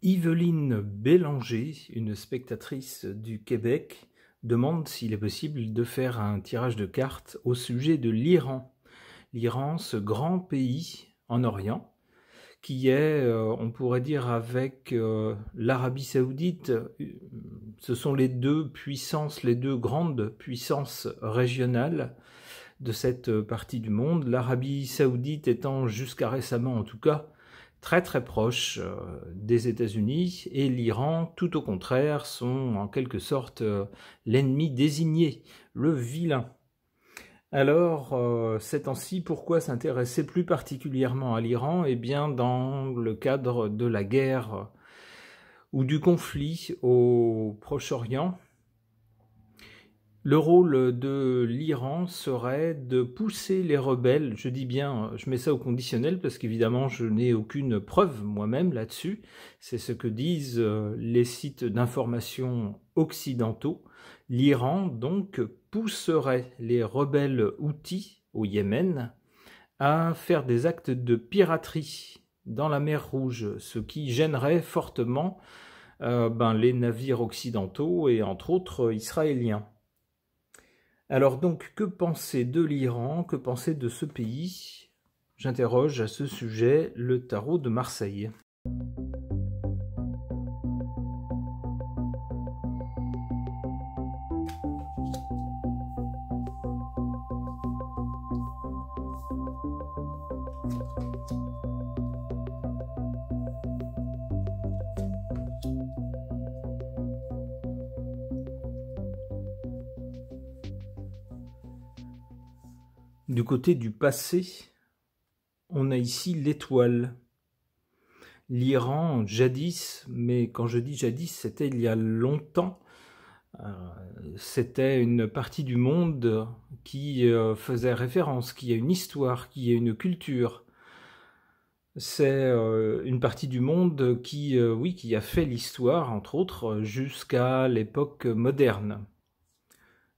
Yveline Bélanger, une spectatrice du Québec, demande s'il est possible de faire un tirage de cartes au sujet de l'Iran. L'Iran, ce grand pays en Orient, qui est, on pourrait dire avec l'Arabie Saoudite, ce sont les deux puissances, les deux grandes puissances régionales de cette partie du monde. L'Arabie Saoudite étant jusqu'à récemment en tout cas très très proche des États-Unis, et l'Iran, tout au contraire, sont en quelque sorte l'ennemi désigné, le vilain. Alors, ces temps-ci, pourquoi s'intéresser plus particulièrement à l'Iran? Eh bien, dans le cadre de la guerre ou du conflit au Proche-Orient, le rôle de l'Iran serait de pousser les rebelles, je dis bien, je mets ça au conditionnel parce qu'évidemment je n'ai aucune preuve moi-même là-dessus, c'est ce que disent les sites d'information occidentaux. L'Iran donc pousserait les rebelles houthis au Yémen à faire des actes de piraterie dans la mer Rouge, ce qui gênerait fortement les navires occidentaux et entre autres israéliens. Alors donc, que penser de l'Iran? Que penser de ce pays? J'interroge à ce sujet le tarot de Marseille. Du côté du passé, on a ici l'étoile. L'Iran, jadis, mais quand je dis jadis, c'était il y a longtemps, c'était une partie du monde qui faisait référence, qui a une histoire, qui a une culture. C'est une partie du monde qui a fait l'histoire, entre autres, jusqu'à l'époque moderne.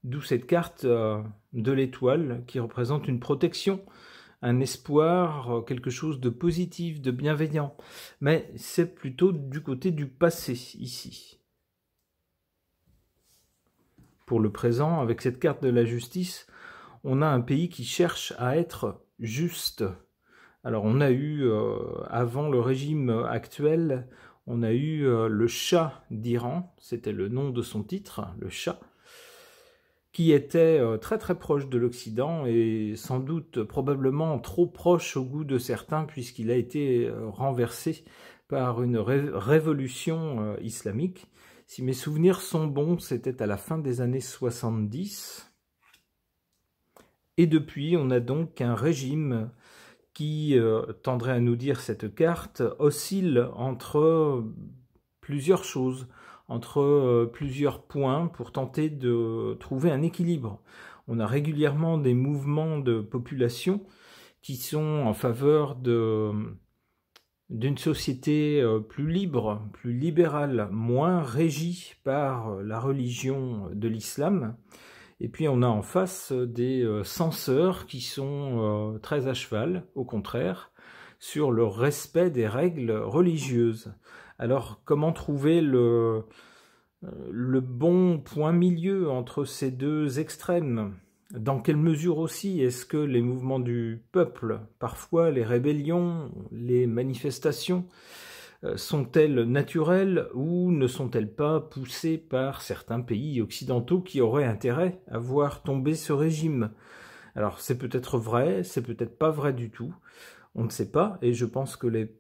D'où cette carte de l'étoile qui représente une protection, un espoir, quelque chose de positif, de bienveillant. Mais c'est plutôt du côté du passé ici. Pour le présent, avec cette carte de la justice, on a un pays qui cherche à être juste. Alors on a eu, avant le régime actuel, on a eu le Shah d'Iran, c'était le nom de son titre, le Shah, qui était très très proche de l'Occident et sans doute probablement trop proche au goût de certains puisqu'il a été renversé par une révolution islamique. Si mes souvenirs sont bons, c'était à la fin des années 70. Et depuis, on a donc un régime qui tendrait à nous dire cette carte, oscille entre plusieurs choses, entre plusieurs points pour tenter de trouver un équilibre. On a régulièrement des mouvements de population qui sont en faveur d'une société plus libre, plus libérale, moins régie par la religion de l'islam. Et puis on a en face des censeurs qui sont très à cheval, au contraire, sur le respect des règles religieuses. Alors comment trouver le bon point milieu entre ces deux extrêmes? Dans quelle mesure aussi est-ce que les mouvements du peuple, parfois les rébellions, les manifestations, sont-elles naturelles ou ne sont-elles pas poussées par certains pays occidentaux qui auraient intérêt à voir tomber ce régime? Alors c'est peut-être vrai, c'est peut-être pas vrai du tout, on ne sait pas, et je pense que les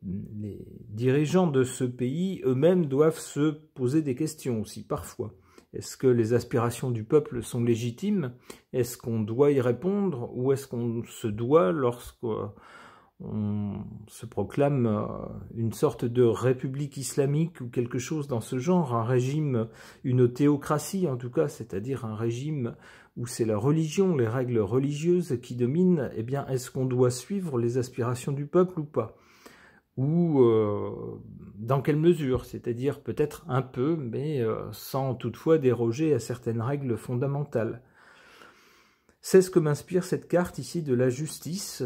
dirigeants de ce pays eux-mêmes doivent se poser des questions aussi parfois. Est-ce que les aspirations du peuple sont légitimes? Est-ce qu'on doit y répondre? Ou est-ce qu'on se doit, lorsqu'on se proclame une sorte de république islamique ou quelque chose dans ce genre, un régime, une théocratie en tout cas, c'est-à-dire un régime où c'est la religion, les règles religieuses qui dominent, eh bien est-ce qu'on doit suivre les aspirations du peuple ou pas? Ou dans quelle mesure? C'est-à-dire peut-être un peu, mais sans toutefois déroger à certaines règles fondamentales. C'est ce que m'inspire cette carte ici de la justice,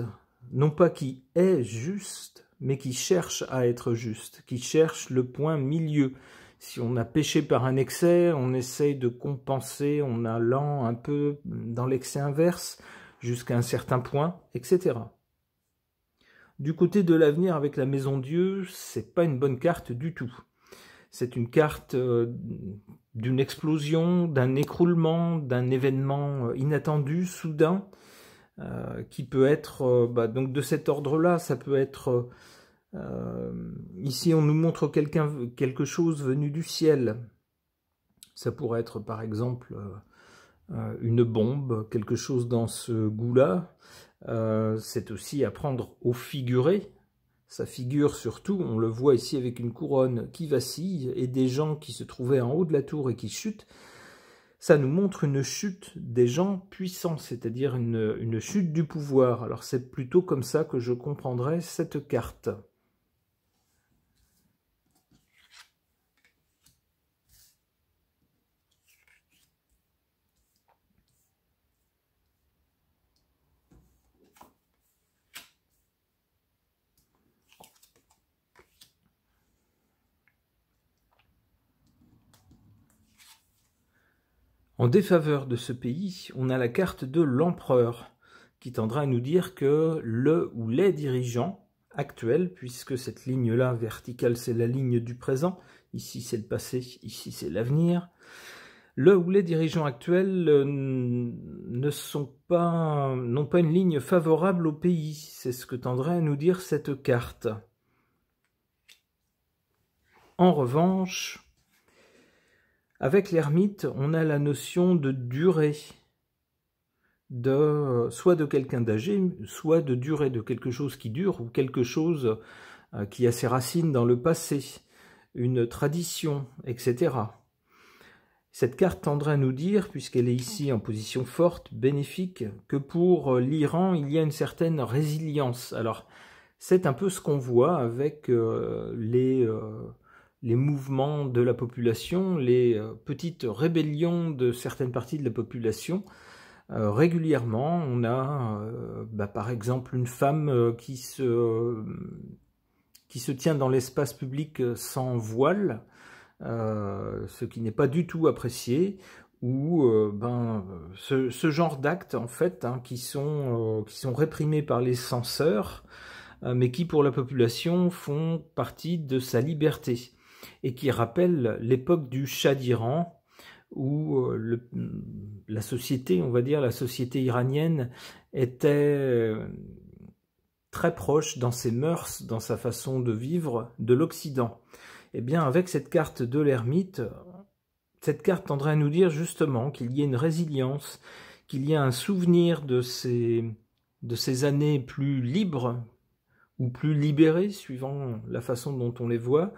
non pas qui est juste, mais qui cherche à être juste, qui cherche le point milieu. Si on a péché par un excès, on essaye de compenser en allant un peu dans l'excès inverse, jusqu'à un certain point, etc. Du côté de l'avenir avec la Maison Dieu, c'est pas une bonne carte du tout. C'est une carte d'une explosion, d'un écroulement, d'un événement inattendu, soudain, qui peut être donc de cet ordre-là. Ça peut être ici on nous montre quelque chose venu du ciel. Ça pourrait être par exemple une bombe, quelque chose dans ce goût-là. C'est aussi à prendre au figuré. Ça figure surtout, on le voit ici avec une couronne qui vacille et des gens qui se trouvaient en haut de la tour et qui chutent. Ça nous montre une chute des gens puissants, c'est-à-dire une chute du pouvoir. Alors c'est plutôt comme ça que je comprendrais cette carte. En défaveur de ce pays, on a la carte de l'empereur, qui tendra à nous dire que le ou les dirigeants actuels, puisque cette ligne-là verticale, c'est la ligne du présent, ici c'est le passé, ici c'est l'avenir, le ou les dirigeants actuels n'ont pas une ligne favorable au pays. C'est ce que tendrait à nous dire cette carte. En revanche, avec l'ermite, on a la notion de durée, soit de quelqu'un d'âgé, soit de durée, de quelque chose qui dure, ou quelque chose qui a ses racines dans le passé, une tradition, etc. Cette carte tendrait à nous dire, puisqu'elle est ici en position forte, bénéfique, que pour l'Iran, il y a une certaine résilience. Alors, c'est un peu ce qu'on voit avec les mouvements de la population, les petites rébellions de certaines parties de la population. Régulièrement, on a par exemple une femme qui se tient dans l'espace public sans voile, ce qui n'est pas du tout apprécié, ou ce genre d'actes en fait qui sont réprimés par les censeurs, mais qui pour la population font partie de sa liberté, et qui rappellent l'époque du Shah d'Iran, où la société, on va dire, la société iranienne était très proche dans ses mœurs, dans sa façon de vivre de l'Occident. Eh bien, avec cette carte de l'ermite, cette carte tendrait à nous dire justement qu'il y a une résilience, qu'il y a un souvenir de ces années plus libres, ou plus libérées, suivant la façon dont on les voit,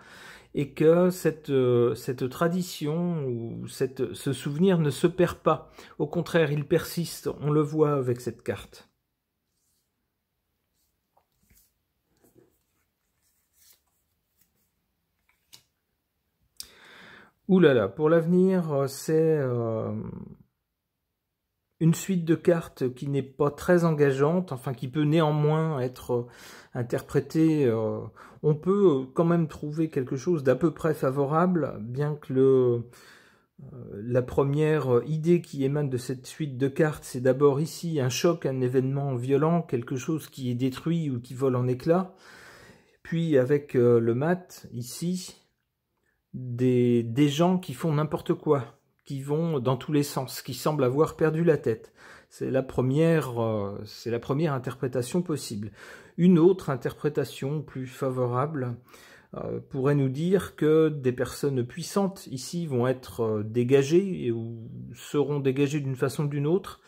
et que cette tradition ou ce souvenir ne se perd pas. Au contraire, il persiste, on le voit avec cette carte. Ouh là là, pour l'avenir, c'est une suite de cartes qui n'est pas très engageante, enfin qui peut néanmoins être interprétée. On peut quand même trouver quelque chose d'à peu près favorable, bien que la première idée qui émane de cette suite de cartes, c'est d'abord ici un choc, un événement violent, quelque chose qui est détruit ou qui vole en éclats. Puis avec le mat, ici, des gens qui font n'importe quoi, qui vont dans tous les sens, qui semblent avoir perdu la tête. C'est la première interprétation possible. Une autre interprétation plus favorable pourrait nous dire que des personnes puissantes ici vont être dégagées ou seront dégagées d'une façon ou d'une autre.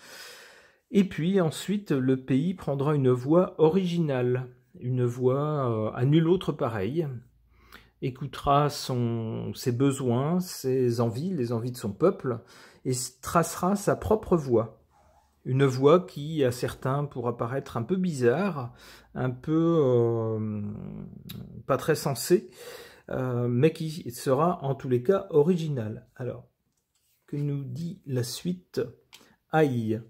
Et puis ensuite, le pays prendra une voie originale, une voie à nul autre pareille, écoutera ses besoins, ses envies, les envies de son peuple, et tracera sa propre voie. Une voie qui, à certains, pourra paraître un peu bizarre, un peu pas très sensée, mais qui sera en tous les cas originale. Alors, que nous dit la suite? Aïe.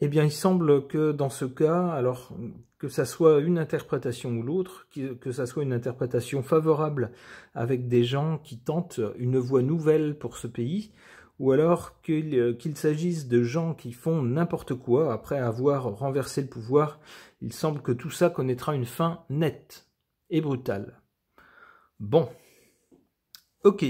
Eh bien, il semble que dans ce cas, alors que ça soit une interprétation ou l'autre, que ça soit une interprétation favorable avec des gens qui tentent une voie nouvelle pour ce pays, ou alors qu'il s'agisse de gens qui font n'importe quoi après avoir renversé le pouvoir. Il semble que tout ça connaîtra une fin nette et brutale. Bon, ok.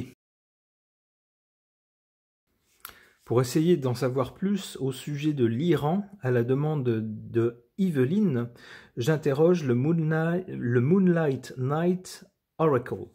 Pour essayer d'en savoir plus au sujet de l'Iran, à la demande de Yveline, j'interroge le Moonlight Night Oracle.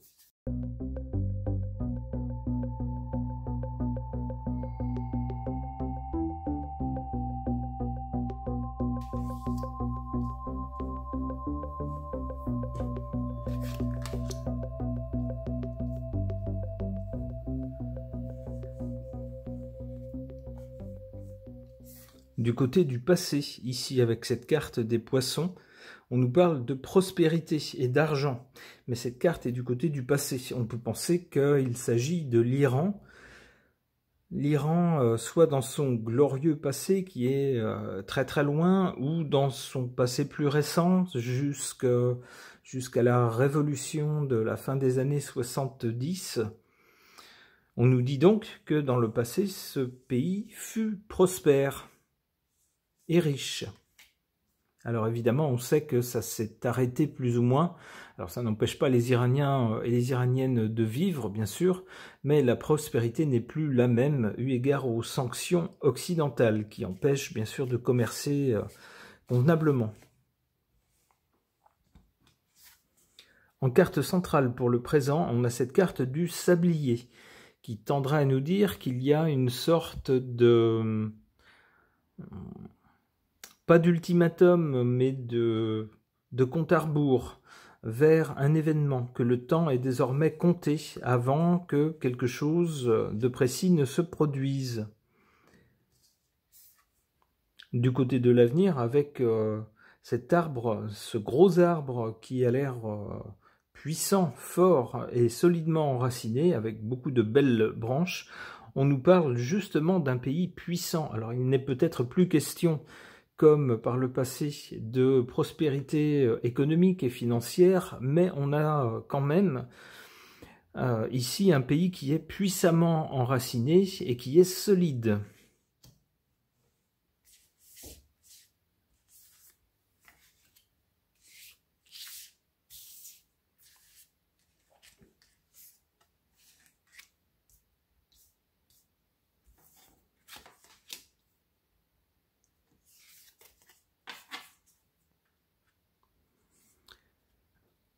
Du côté du passé, ici avec cette carte des poissons, on nous parle de prospérité et d'argent. Mais cette carte est du côté du passé. On peut penser qu'il s'agit de l'Iran. L'Iran, soit dans son glorieux passé qui est très très loin, ou dans son passé plus récent, jusqu'à la révolution de la fin des années 70. On nous dit donc que dans le passé, ce pays fut prospère et riche. Alors évidemment, on sait que ça s'est arrêté plus ou moins. Alors ça n'empêche pas les Iraniens et les Iraniennes de vivre, bien sûr, mais la prospérité n'est plus la même, eu égard aux sanctions occidentales, qui empêchent bien sûr de commercer convenablement. En carte centrale pour le présent, on a cette carte du sablier, qui tendra à nous dire qu'il y a une sorte de... pas d'ultimatum, mais de compte à rebours vers un événement, que le temps est désormais compté avant que quelque chose de précis ne se produise. Du côté de l'avenir, avec cet arbre, ce gros arbre qui a l'air puissant, fort et solidement enraciné, avec beaucoup de belles branches, on nous parle justement d'un pays puissant. Alors il n'est peut-être plus question, comme par le passé, de prospérité économique et financière, mais on a quand même ici un pays qui est puissamment enraciné et qui est solide.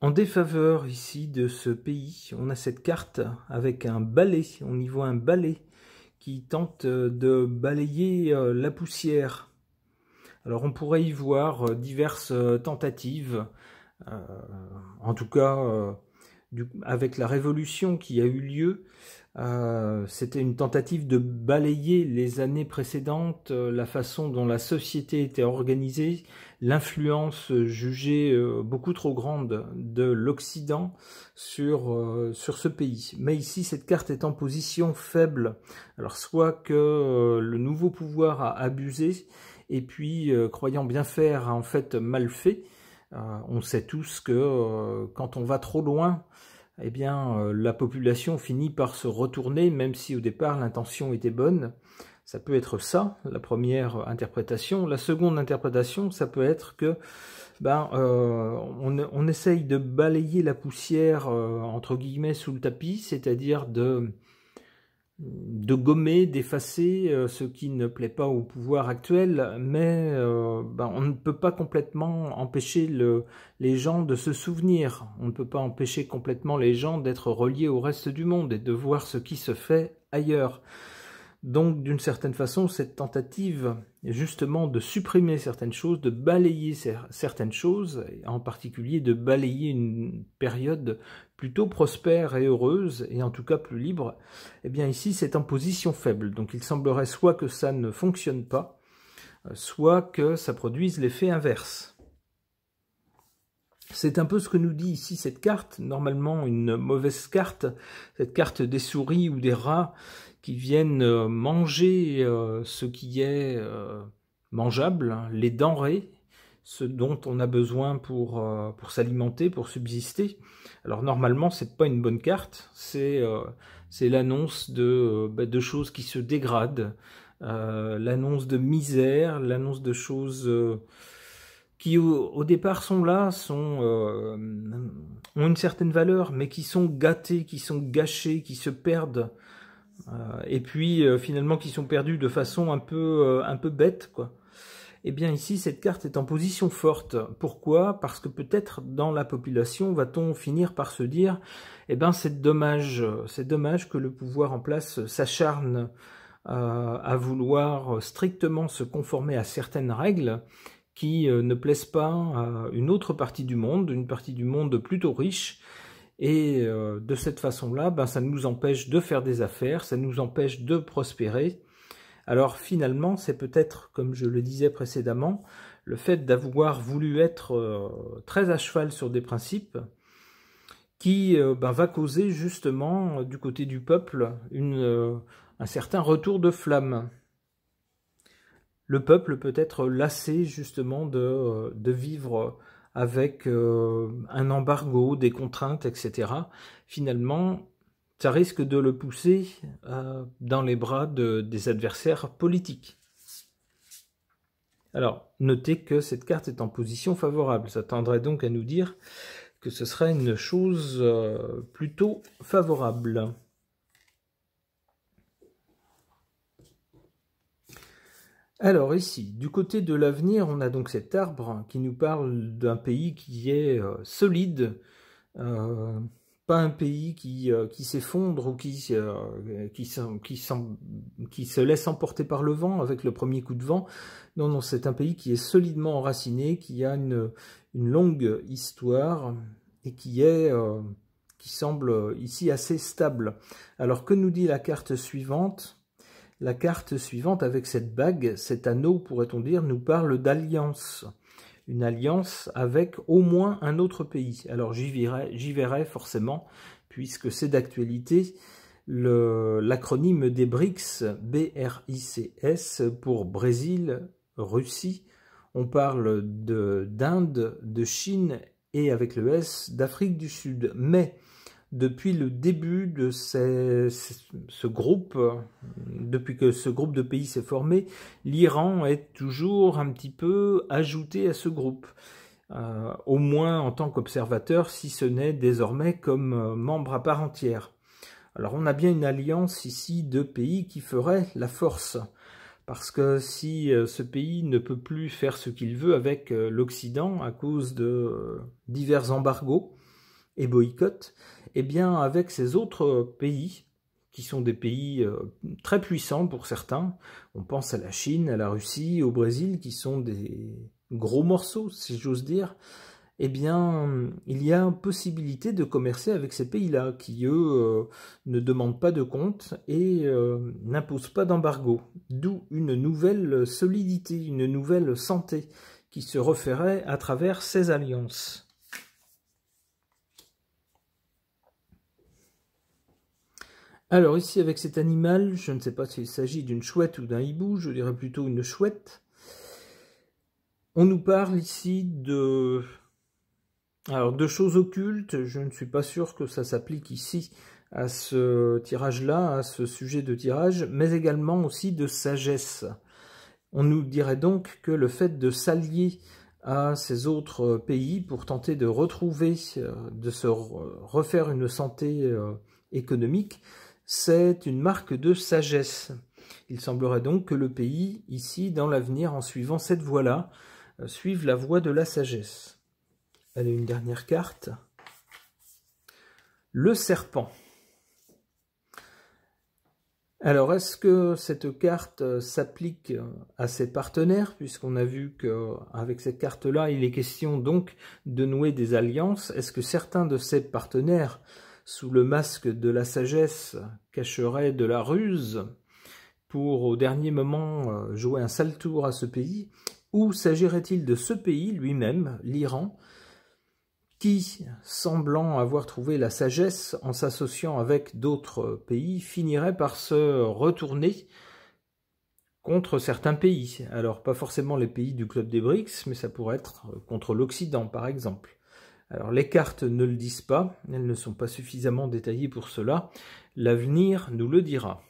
En défaveur ici de ce pays, on a cette carte avec un balai, on y voit un balai qui tente de balayer la poussière. Alors on pourrait y voir diverses tentatives, en tout cas avec la révolution qui a eu lieu, c'était une tentative de balayer les années précédentes, la façon dont la société était organisée, l'influence jugée beaucoup trop grande de l'Occident sur ce pays. Mais ici, cette carte est en position faible. Alors soit que le nouveau pouvoir a abusé, et puis croyant bien faire a en fait mal fait. On sait tous que quand on va trop loin, eh bien, la population finit par se retourner, même si au départ l'intention était bonne. Ça peut être ça, la première interprétation. La seconde interprétation, ça peut être que on essaye de balayer la poussière, entre guillemets, sous le tapis, c'est-à-dire de gommer, d'effacer ce qui ne plaît pas au pouvoir actuel, mais on ne peut pas complètement empêcher les gens de se souvenir, on ne peut pas empêcher complètement les gens d'être reliés au reste du monde et de voir ce qui se fait ailleurs. Donc d'une certaine façon, cette tentative justement de supprimer certaines choses, de balayer certaines choses, en particulier de balayer une période plutôt prospère et heureuse, et en tout cas plus libre, eh bien ici c'est en position faible. Donc il semblerait soit que ça ne fonctionne pas, soit que ça produise l'effet inverse. C'est un peu ce que nous dit ici cette carte, normalement une mauvaise carte, cette carte des souris ou des rats qui viennent manger ce qui est mangeable, les denrées, ce dont on a besoin pour s'alimenter, pour subsister. Alors normalement, c'est pas une bonne carte, c'est l'annonce de choses qui se dégradent, l'annonce de misère, l'annonce de choses qui au départ sont là, ont une certaine valeur, mais qui sont gâtées, qui sont gâchées, qui se perdent, et puis finalement qui sont perdues de façon un peu bête, quoi. Eh bien ici, cette carte est en position forte. Pourquoi? Parce que peut-être dans la population, va-t-on finir par se dire, eh bien c'est dommage que le pouvoir en place s'acharne à vouloir strictement se conformer à certaines règles qui ne plaisent pas à une autre partie du monde, une partie du monde plutôt riche, et de cette façon-là, ben, ça nous empêche de faire des affaires, ça nous empêche de prospérer. Alors finalement, c'est peut-être, comme je le disais précédemment, le fait d'avoir voulu être très à cheval sur des principes qui ben, va causer justement du côté du peuple un certain retour de flamme. Le peuple peut être lassé justement de vivre avec un embargo, des contraintes, etc. Finalement, ça risque de le pousser dans les bras des adversaires politiques. Alors, notez que cette carte est en position favorable. Ça tendrait donc à nous dire que ce serait une chose plutôt favorable. Alors ici, du côté de l'avenir, on a donc cet arbre qui nous parle d'un pays qui est solide, pas un pays qui s'effondre ou qui se laisse emporter par le vent avec le premier coup de vent. Non, non, c'est un pays qui est solidement enraciné, qui a une longue histoire et qui semble ici assez stable. Alors que nous dit la carte suivante? La carte suivante avec cette bague, cet anneau, pourrait-on dire, nous parle d'alliance. Une alliance avec au moins un autre pays. Alors j'y verrai forcément, puisque c'est d'actualité, l'acronyme des BRICS, B-R-I-C-S, pour Brésil, Russie. On parle d'Inde, de Chine et avec le S, d'Afrique du Sud. Mais depuis le début de ce groupe, depuis que ce groupe de pays s'est formé, l'Iran est toujours un petit peu ajouté à ce groupe, au moins en tant qu'observateur, si ce n'est désormais comme membre à part entière. Alors on a bien une alliance ici de pays qui ferait la force, parce que si ce pays ne peut plus faire ce qu'il veut avec l'Occident à cause de divers embargos et boycotts, eh bien avec ces autres pays, qui sont des pays très puissants pour certains, on pense à la Chine, à la Russie, au Brésil, qui sont des gros morceaux, si j'ose dire, eh bien il y a possibilité de commercer avec ces pays-là, qui eux ne demandent pas de compte et n'imposent pas d'embargo, d'où une nouvelle solidité, une nouvelle santé, qui se referait à travers ces alliances. Alors ici avec cet animal, je ne sais pas s'il s'agit d'une chouette ou d'un hibou, je dirais plutôt une chouette. On nous parle ici de choses occultes, je ne suis pas sûr que ça s'applique ici à ce tirage-là, à ce sujet de tirage, mais également aussi de sagesse. On nous dirait donc que le fait de s'allier à ces autres pays pour tenter de retrouver, de se refaire une santé économique, c'est une marque de sagesse. Il semblerait donc que le pays, ici, dans l'avenir, en suivant cette voie-là, suive la voie de la sagesse. Allez, une dernière carte. Le serpent. Alors, est-ce que cette carte s'applique à ses partenaires, puisqu'on a vu qu'avec cette carte-là, il est question donc de nouer des alliances? Est-ce que certains de ces partenaires, sous le masque de la sagesse, cacherait de la ruse pour, au dernier moment, jouer un sale tour à ce pays? Ou s'agirait-il de ce pays lui-même, l'Iran, qui, semblant avoir trouvé la sagesse en s'associant avec d'autres pays, finirait par se retourner contre certains pays. Alors, pas forcément les pays du club des BRICS, mais ça pourrait être contre l'Occident, par exemple. Alors, les cartes ne le disent pas, elles ne sont pas suffisamment détaillées pour cela. L'avenir nous le dira.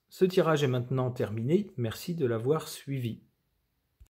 Ce tirage est maintenant terminé, merci de l'avoir suivi.